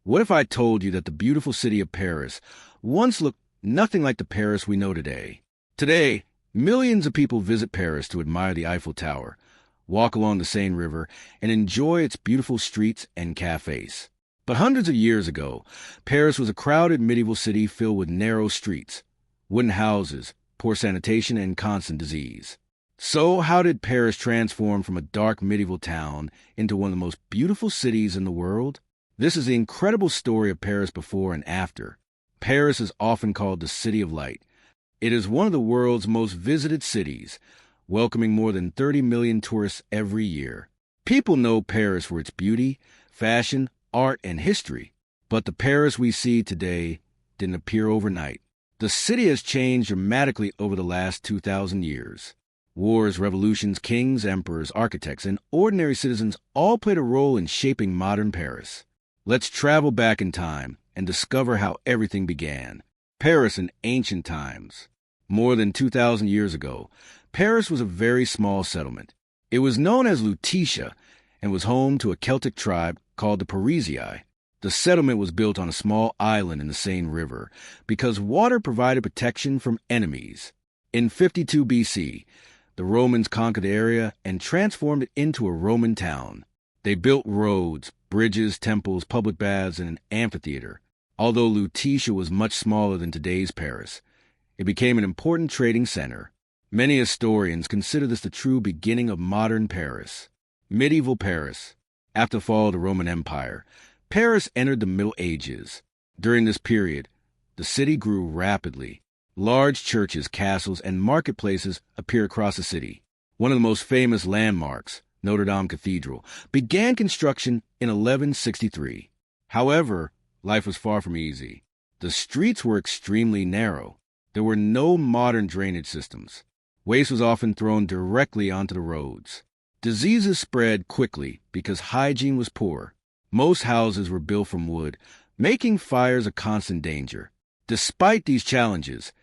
What if I told you that the beautiful city of Paris once looked nothing like the Paris we know today? Today, millions of people visit Paris to admire the Eiffel Tower, walk along the Seine River, and enjoy its beautiful streets and cafes. But hundreds of years ago, Paris was a crowded medieval city filled with narrow streets, wooden houses, poor sanitation, and constant disease. So how did Paris transform from a dark medieval town into one of the most beautiful cities in the world? This is the incredible story of Paris before and after. Paris is often called the City of Light. It is one of the world's most visited cities, welcoming more than 30 million tourists every year. People know Paris for its beauty, fashion, art, and history. But the Paris we see today didn't appear overnight. The city has changed dramatically over the last 2,000 years. Wars, revolutions, kings, emperors, architects, and ordinary citizens all played a role in shaping modern Paris. Let's travel back in time and discover how everything began. Paris in ancient times. More than 2,000 years ago, Paris was a very small settlement. It was known as Lutetia and was home to a Celtic tribe called the Parisii. The settlement was built on a small island in the Seine River because water provided protection from enemies. In 52 BC, the Romans conquered the area and transformed it into a Roman town. They built roads, bridges, temples, public baths, and an amphitheater. Although Lutetia was much smaller than today's Paris, it became an important trading center. Many historians consider this the true beginning of modern Paris. Medieval Paris. After the fall of the Roman Empire, Paris entered the Middle Ages. During this period, the city grew rapidly. Large churches, castles, and marketplaces appeared across the city. One of the most famous landmarks, Notre-Dame Cathedral, began construction in 1163. However, life was far from easy. The streets were extremely narrow. There were no modern drainage systems. Waste was often thrown directly onto the roads. Diseases spread quickly because hygiene was poor. Most houses were built from wood, making fires a constant danger. Despite these challenges,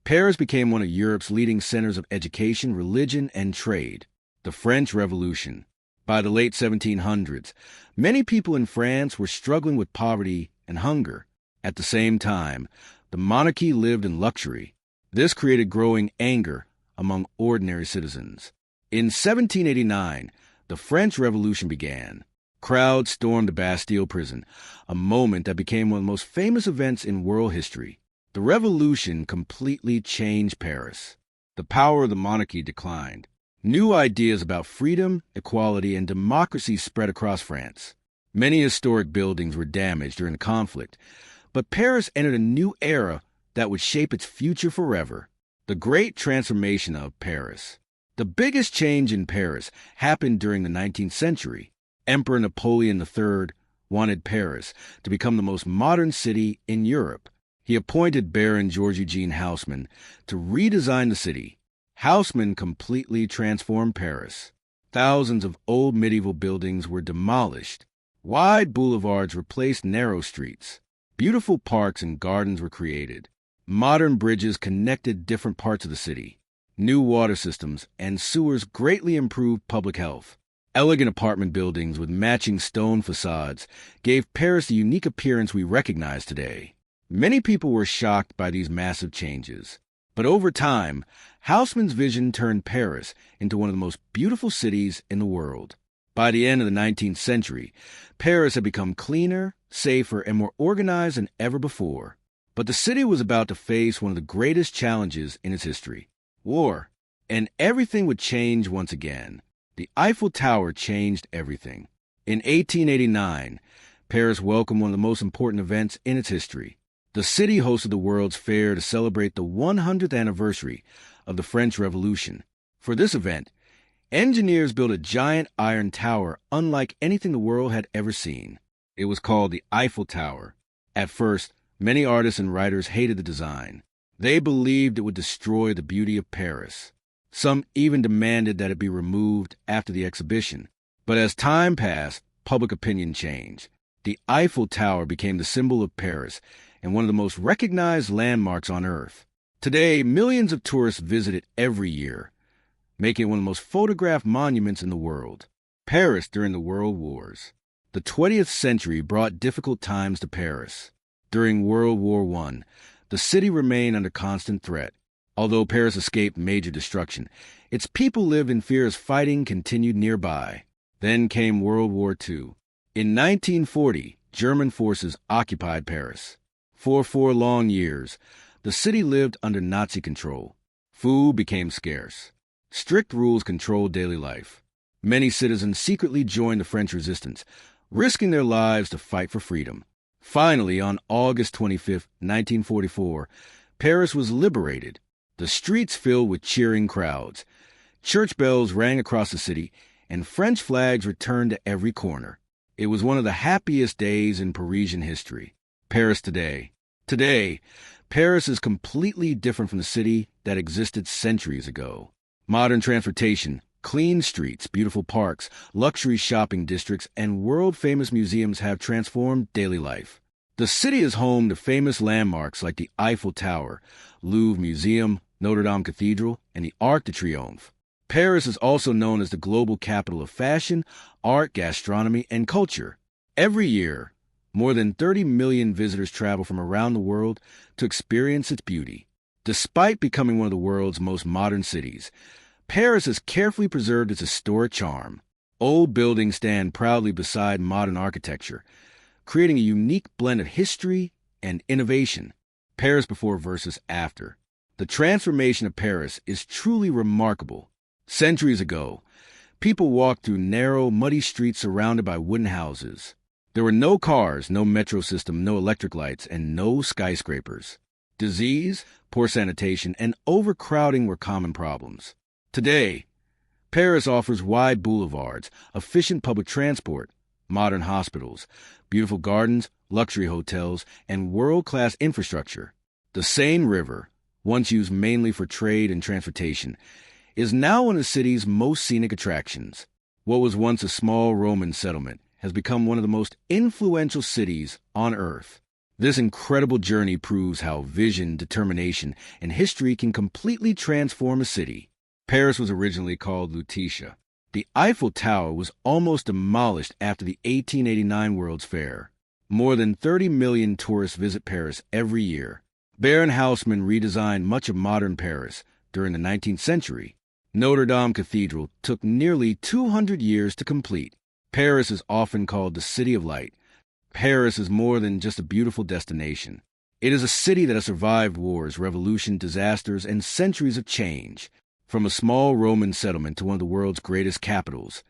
Paris became one of Europe's leading centers of education, religion, and trade. The French Revolution. By the late 1700s, many people in France were struggling with poverty and hunger. At the same time, the monarchy lived in luxury. This created growing anger among ordinary citizens. In 1789, the French Revolution began. Crowds stormed the Bastille prison, a moment that became one of the most famous events in world history. The revolution completely changed Paris. The power of the monarchy declined. New ideas about freedom, equality, and democracy spread across France. Many historic buildings were damaged during the conflict, but Paris entered a new era that would shape its future forever. The Great Transformation of Paris. The biggest change in Paris happened during the 19th century. Emperor Napoleon III wanted Paris to become the most modern city in Europe. He appointed Baron George Eugene Haussmann to redesign the city. Haussmann completely transformed Paris. Thousands of old medieval buildings were demolished. Wide boulevards replaced narrow streets. Beautiful parks and gardens were created. Modern bridges connected different parts of the city. New water systems and sewers greatly improved public health. Elegant apartment buildings with matching stone facades gave Paris the unique appearance we recognize today. Many people were shocked by these massive changes. But over time, Haussmann's vision turned Paris into one of the most beautiful cities in the world. By the end of the 19th century, Paris had become cleaner, safer, and more organized than ever before. But the city was about to face one of the greatest challenges in its history: war. And everything would change once again. The Eiffel Tower changed everything. In 1889, Paris welcomed one of the most important events in its history. The city hosted the World's Fair to celebrate the 100th anniversary of the French Revolution. For this event, engineers built a giant iron tower unlike anything the world had ever seen. It was called the Eiffel Tower. At first, many artists and writers hated the design. They believed it would destroy the beauty of Paris. Some even demanded that it be removed after the exhibition. But as time passed, public opinion changed. The Eiffel Tower became the symbol of Paris and one of the most recognized landmarks on Earth. Today, millions of tourists visit it every year, making it one of the most photographed monuments in the world. Paris during the World Wars. The 20th century brought difficult times to Paris. During World War I, the city remained under constant threat. Although Paris escaped major destruction, its people lived in fear as fighting continued nearby. Then came World War II. In 1940, German forces occupied Paris. For 4 long years, the city lived under Nazi control. Food became scarce. Strict rules controlled daily life. Many citizens secretly joined the French resistance, risking their lives to fight for freedom. Finally, on August 25, 1944, Paris was liberated. The streets filled with cheering crowds. Church bells rang across the city, and French flags returned to every corner. It was one of the happiest days in Parisian history. Paris today. Today, Paris is completely different from the city that existed centuries ago. Modern transportation, clean streets, beautiful parks, luxury shopping districts, and world-famous museums have transformed daily life. The city is home to famous landmarks like the Eiffel Tower, Louvre Museum, Notre-Dame Cathedral, and the Arc de Triomphe. Paris is also known as the global capital of fashion, art, gastronomy, and culture. Every year, more than 30 million visitors travel from around the world to experience its beauty. Despite becoming one of the world's most modern cities, Paris has carefully preserved its historic charm. Old buildings stand proudly beside modern architecture, creating a unique blend of history and innovation. Paris before versus after. The transformation of Paris is truly remarkable. Centuries ago, people walked through narrow, muddy streets surrounded by wooden houses. There were no cars, no metro system, no electric lights, and no skyscrapers. Disease, poor sanitation, and overcrowding were common problems. Today, Paris offers wide boulevards, efficient public transport, modern hospitals, beautiful gardens, luxury hotels, and world-class infrastructure. The Seine River, once used mainly for trade and transportation, is now one of the city's most scenic attractions. What was once a small Roman settlement has become one of the most influential cities on Earth. This incredible journey proves how vision, determination, and history can completely transform a city. Paris was originally called Lutetia. The Eiffel Tower was almost demolished after the 1889 World's Fair. More than 30 million tourists visit Paris every year. Baron Haussmann redesigned much of modern Paris during the 19th century. Notre-Dame Cathedral took nearly 200 years to complete. Paris is often called the City of Light. Paris is more than just a beautiful destination. It is a city that has survived wars, revolution, disasters, and centuries of change. From a small Roman settlement to one of the world's greatest capitals,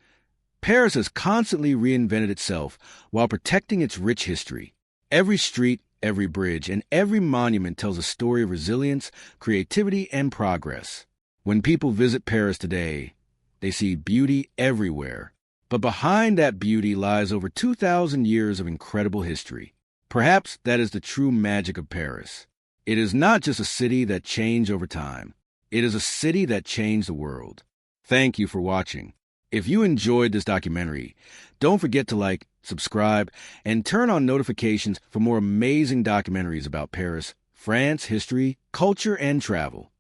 Paris has constantly reinvented itself while protecting its rich history. Every street, every bridge, and every monument tells a story of resilience, creativity, and progress. When people visit Paris today, they see beauty everywhere. But behind that beauty lies over 2,000 years of incredible history. Perhaps that is the true magic of Paris. It is not just a city that changed over time. It is a city that changed the world. Thank you for watching. If you enjoyed this documentary, don't forget to like, subscribe, and turn on notifications for more amazing documentaries about Paris, France, history, culture, and travel.